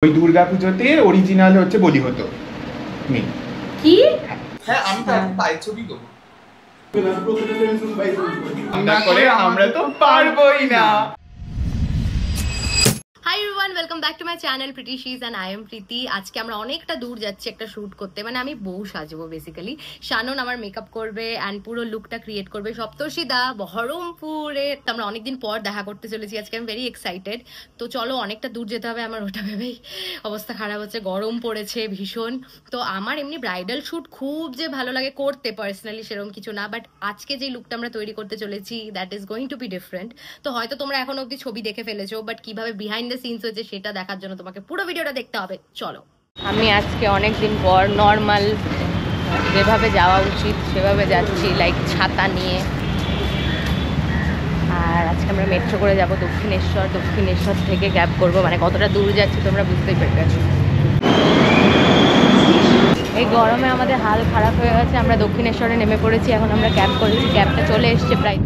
ওই দুর্গাপুজোতে অরিজিনাল হচ্ছে বলি হতো মেয়ে কি হ্যাঁ আমি তো পায়ের ছবি দেবো আমরা তো পারবোই না। Hi everyone, welcome back to my channel প্রিটি শিজ এন্ড আই এম প্রীতি। আজকে আমরা অনেকটা দূর যাচ্ছি একটা শ্যুট করতে, মানে আমি বউ সাজবো বেসিক্যালি। শানন আমার মেকআপ করবে অ্যান্ড পুরো লুকটা ক্রিয়েট করবে। সপ্তর্ষিদা বহরমপুরে, তো আমরা অনেকদিন পর দেখা করতে চলেছি আজকে। আমি ভেরি এক্সাইটেড। তো চলো, অনেকটা দূর যেতে হবে আমার, ওটা ভেবেই অবস্থা খারাপ হচ্ছে। গরম পড়েছে ভীষণ। তো আমার এমনি ব্রাইডাল শ্যুট খুব যে ভালো লাগে করতে পার্সোনালি সেরকম কিছু না, বাট আজকে যে লুকটা আমরা তৈরি করতে চলেছি that is going to B different. তো হয়তো তোমরা এখন অব্দি ছবি দেখে ফেলেছো, বাট কিভাবে বিহাইন্ড দ্য সিনস হয়েছে সেটা দেখার জন্য তোমাকে পুরো ভিডিওটা দেখতে হবে। চলো, আমি আজকে অনেকদিন পর নর্মাল যেভাবে যাওয়া উচিত সেভাবে যাচ্ছি, লাইক ছাতা নিয়ে। আর আজকে আমরা মেট্রো করে যাব দক্ষিণেশ্বর। দক্ষিণেশ্বর থেকে ক্যাব করব, মানে কতটা দূর যাচ্ছি তোমরা বুঝতেই পেরেছো। এই গরমে আমাদের হাল খারাপ হয়ে গেছে। আমরা দক্ষিণেশ্বরে নেমে পড়েছি, এখন আমরা ক্যাব করেছি, ক্যাবটা চলে এসছে প্রায়।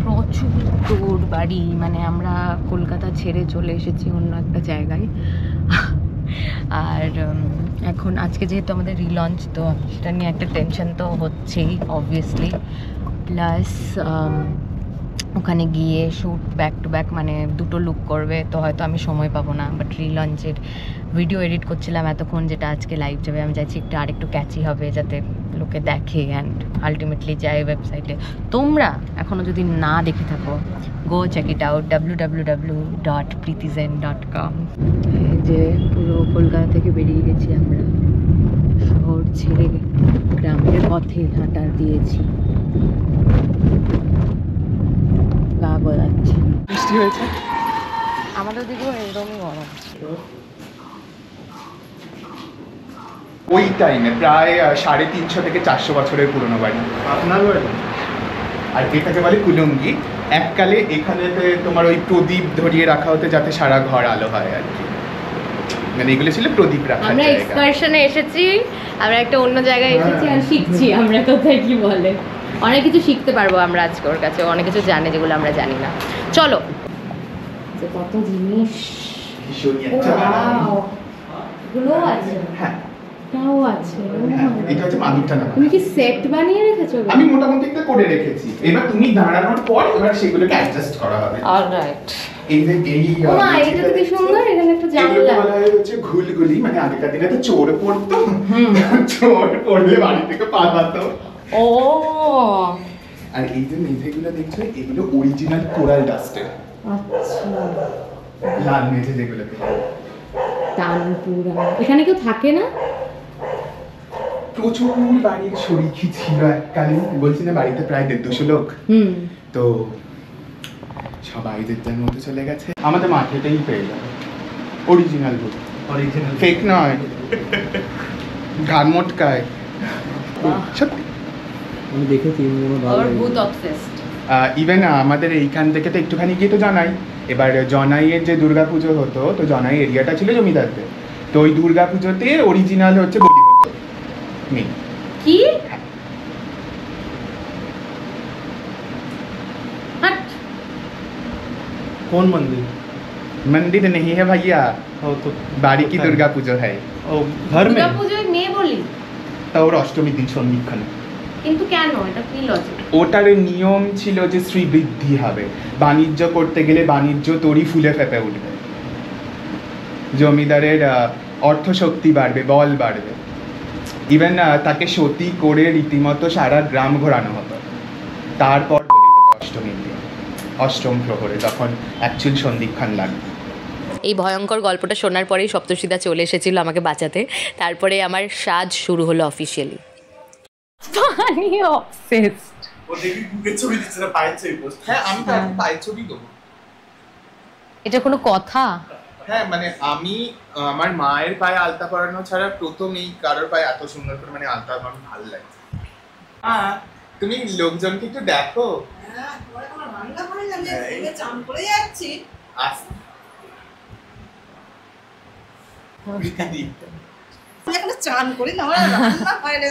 প্রচুর দূর বাড়ি, মানে আমরা কলকাতা ছেড়ে চলে এসেছি অন্য একটা জায়গায়। আর এখন আজকে যেহেতু আমাদের রিলঞ্চ, তো সেটা নিয়ে একটা টেনশন তো হচ্ছেই অবভিয়াসলি। প্লাস ওখানে গিয়ে শ্যুট ব্যাক টু ব্যাক, মানে দুটো লুক করবে, তো হয়তো আমি সময় পাবো না। বাট রিলঞ্চের ভিডিও এডিট করছিলাম এতক্ষণ, যেটা আজকে লাইভ যাবে। আমি চাইছি একটু আরেকটু ক্যাচি হবে, যাতে লোকে দেখে অ্যান্ড আলটিমেটলি যায় ওয়েবসাইটে। তোমরা এখনও যদি না দেখে থাকো, গো চেক ইট আউট www.pritizen.com। এই যে পুরো কলকাতা থেকে বেরিয়ে গেছি আমরা, শহর ছেড়ে গ্রামের পথে হাঁটা দিয়েছি। গা গোলাচ্ছি, বৃষ্টি হয়েছে আমাদের দিকেও এরকমই গরম। ওই টাইমে প্রায় 350 থেকে 400 বছরের পুরনো বাড়ি। আপনার বাড়ি? আর এটাকে বলে কুলুঙ্গি। এককালে এখানেতে তোমার ওই প্রদীপ ধরিয়ে রাখা হতো যাতে সারা ঘর আলো হয় আর কি, মানে এগুলো ছিল প্রদীপ রাখার আমরা জায়গা। এক্সকারশনে এসেছি, আমরা একটা অন্য জায়গায় এসেছি আর শিখছি আমরা কোথায় কি বলে। অনেক কিছু শিখতে পারবো আমরা আজকে ওর কাছে, অনেক কিছু জানে যেগুলো আমরা জানি না। চলো, কত জিনিস ভীষণই একটা বানানো। এগুলো আছে, হ্যাঁ তাও আছে। হ্যাঁ, এটা হচ্ছে মাদুরটা না, তুমি কি সেট বানিয়ে রেখেছো? আমি মোটামুটি একটা করে রেখেছি। এবার তুমি দাঁড়ানোর পর এবার সেগুলোকে অ্যাডজাস্ট করা হবে। অলরাইট। এই যে এই ওমা, এটা তো কি সুন্দর, এখানে একটা জানলা। বলা হয় হচ্ছে ঘুলগুলি, মানে আগেকার দিনে তো চোর পড়তো, চোর পড়লে বাড়ি থেকে পালাতো। ও, আর এই যে মেঝেগুলো দেখছো, এগুলো অরিজিনাল কোরাল ডাস্টের। আচ্ছা, লাল মেঝে যেগুলোতে তানপুরা। এখানে কেউ থাকে না? প্রচুর বাড়ির শরিকি ছিল এককালে, বলছি না বাড়িতে প্রায় 150 লোক। তো সবাই যেটার মধ্যে চলে গেছে। আমাদের মার্কেটেই পেয়ে যাবে অরিজিনাল বুক, অরিজিনাল ফেক নয়, গান মোটকায় সত্যি। আমি দেখেছি আর ভূত অবসেসড। ইভেন আমাদের এইখান থেকে তো একটুখানি গিয়ে তো জানাই, এবার জনাইয়ের যে দুর্গাপুজো হতো, তো জনাই এরিয়াটা ছিল জমিদারদের। তো ওই দুর্গাপুজোতে অরিজিনাল হচ্ছে বলি হতো মেয়ে কি? কোন মন্দির? मंदिर नहीं है भैया, ও তো बाड़ी की दुर्गा पूजा है। ও ঘর মে? দুর্গা পুজোয় মেয়ে বলি, তা ওর অষ্টমীর দিন সন্ধিক্ষণ। কিন্তু কেন? এটা কি লজিক? ওটার নিয়ম ছিল যে শ্রী বৃদ্ধি হবে, বাণিজ্য করতে গেলে বাণিজ্য তরি ফুলে ফেপে উঠবে, জমিদারের অর্থ শক্তি বাড়বে, বল বাড়বে। ইভেন তাকে সতী করে রীতিমতো সারা গ্রাম ঘোরানো হতো। তারপর বলি হতো অষ্টমীর দিন, অষ্টম প্রহরে, তখন অ্যাকচুয়াল সন্ধিক্ষণ লাগবে। এই ভয়ঙ্কর গল্পটা শোনার পরেই সপ্তর্ষিদা চলে এসেছিল আমাকে বাঁচাতে। তারপরে আমার সাজ শুরু হলো অফিসিয়ালি। Funny obsessed. ও দেখি বুকের ছবি দিচ্ছে না, পায়ের ছবি পোস্ট। হ্যাঁ আমি তো পায়ের ছবি দেবো। এটা কোনো কথা? হ্যাঁ মানে আমি আমার মায়ের পায়ে আলতা পরানো ছাড়া প্রথম এই কারোর পায়ে এত সুন্দর করে মানে আলতা আমার ভালো লাগছে। তুমি লোকজনকে একটু দেখো। হ্যাঁ, পরে তোমার রান্না করে যাবে, এদিকে চান করে যাচ্ছি। এখানে চান করি না, আমার রান্না হয় না।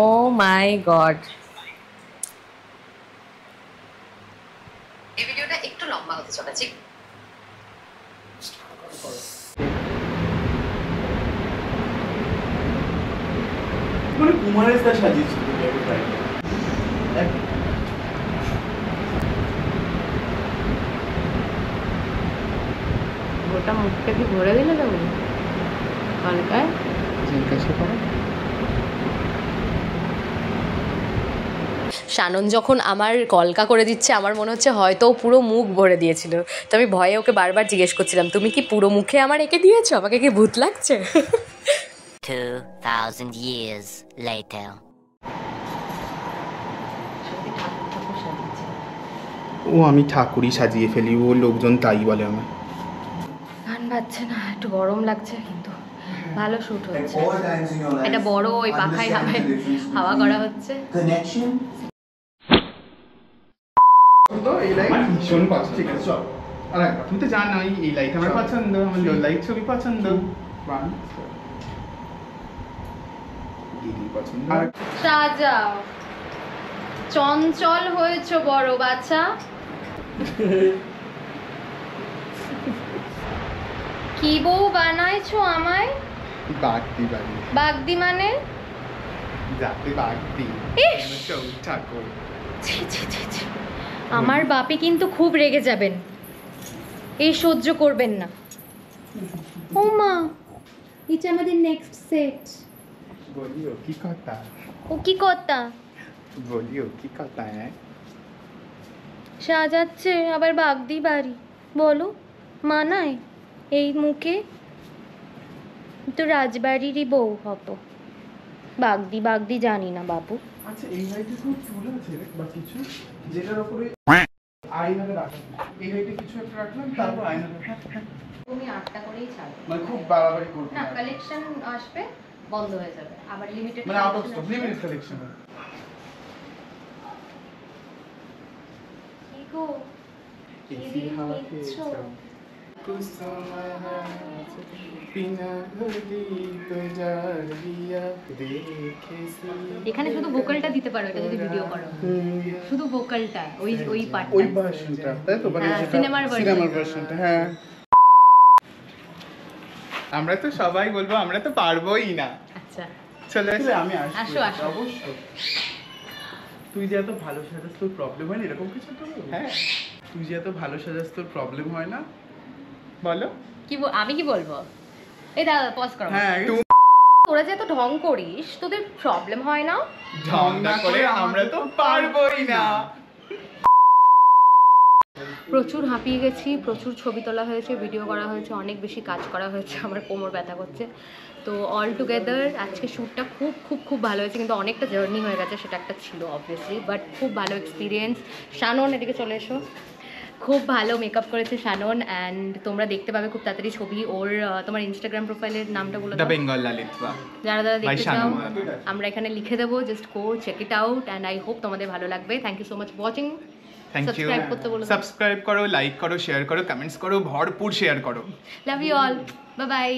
ও মাই গড, এই ভিডিওটা একটু লম্বা হতে চলেছে। মানে কুমারের স্টার সাজিয়েছি তুমি একবার গোটা মুখটা কি ভরে দিলে তুমি হালকায়? জিজ্ঞাসা করো। শানন যখন আমার কলকা করে দিচ্ছে আমার মনে হচ্ছে হয়তো ও পুরো মুখ ভরে দিয়েছিল, তো আমি ভয়ে ওকে বারবার জিজ্ঞেস করছিলাম তুমি কি পুরো মুখে আমার এঁকে দিয়েছো, আমাকে কি ভূত লাগছে? 2000 years later. ও আমি ঠাকুরই সাজিয়ে ফেলি, ও লোকজন তাই বলে আমার। গান বাজছে না, একটু গরম লাগছে কিন্তু ভালো শুট হচ্ছে। এটা বড় ওই পাখায় হাওয়া করা হচ্ছে। তো এই লাইট ভীষণ পছন্দ। ঠিক আছে চল আর একবার। তুমি তো জানো এই লাইট আমার পছন্দ, আমার লো লাইট ছবি পছন্দ, পছন্দ। আর সাজাও, চঞ্চল হয়েছো বড় বাচ্চা। কি বউ বানাইছো আমায়? বাগদি বাড়ি, বাগদি মানে? যাতে বাগদি ইস! ঠাকুর। ছি ছি ছি ছি। আমার বাপি কিন্তু খুব রেগে যাবেন, এই সহ্য করবেন না। ও মা, এটা আমাদের নেক্সট সেট। বলিও কি কথা, ও কি কথা? বলিও কি কথা? হ্যাঁ সাজাচ্ছে আবার বাগদি বাড়ি, বলো মানায় এই মুখে? তো রাজবাড়িরই বউ হতো, বাগদি বাগদি জানি না বাবু। আচ্ছা এই লাইটে খুব চুল আছে বা কিছু যেটার উপরে আয়নাটা রাখলাম, এই লাইটে কিছু একটা রাখলাম তারপর আয়নাটা তুমি 8টা করেই ছাড়ো, মানে খুব বাড়াবাড়ি করবে না কালেকশন আসবে বন্ধ হয়ে যাবে আবার, লিমিটেড মানে out of stock limited collection. কি গো এসি হাওয়া খেয়েছো কুসুমা বিনা ভরি তো যার দিয়া দেখেছি। এখানে শুধু ভোকালটা দিতে পারো, এটা যদি ভিডিও করো, শুধু ভোকালটা, ওই ওই পার্টটা, ওই ভার্সনটা তাই তো, মানে হ্যাঁ, যেটা সিনেমার version। সিনেমার ভার্সনটা। হ্যাঁ আমরা তো সবাই বলবো আমরা তো পারবোই না। আচ্ছা চলে আসলে আমি আসবো আসো, আসো। অবশ্যই। তুই যে এত ভালো সাজাস তোর প্রবলেম হয় না, এরকম কিছু একটা বলবো? হ্যাঁ তুই যে এত ভালো সাজাস তোর প্রবলেম হয় না? বলো। কি আমি কি বলবো? এই দাদা পজ করো। হ্যাঁ তোরা যে এত ঢং করিস তোদের প্রবলেম হয় না? ঢং না করে আমরা তো পারবোই না। প্রচুর হাঁপিয়ে গেছি, প্রচুর ছবি তোলা হয়েছে, ভিডিও করা হয়েছে, অনেক বেশি কাজ করা হয়েছে, আমার কোমর ব্যথা করছে। তো অল টুগেদার আজকে শ্যুটটা খুব খুব খুব ভালো হয়েছে, কিন্তু অনেকটা জার্নি হয়ে গেছে, সেটা একটা ছিল অবভিয়াসলি, বাট খুব ভালো এক্সপিরিয়েন্স। শানন এদিকে চলে এসো। খুব ভালো মেকআপ করেছে শানন, অ্যান্ড তোমরা দেখতে পাবে খুব তাড়াতাড়ি ছবি ওর। তোমার ইনস্টাগ্রাম প্রোফাইলের নামটা বলে দ্য দাও। বেঙ্গল ললিতবা। যারা যারা দেখতে By চাও শানন। আমরা এখানে লিখে দেবো, just go check it out, and I hope তোমাদের ভালো লাগবে। Thank you so much watching. Thank you. Subscribe করতে বলো। সাবস্ক্রাইব করো, লাইক করো, শেয়ার করো, কমেন্টস করো, ভরপুর শেয়ার করো। Love you all, bye by.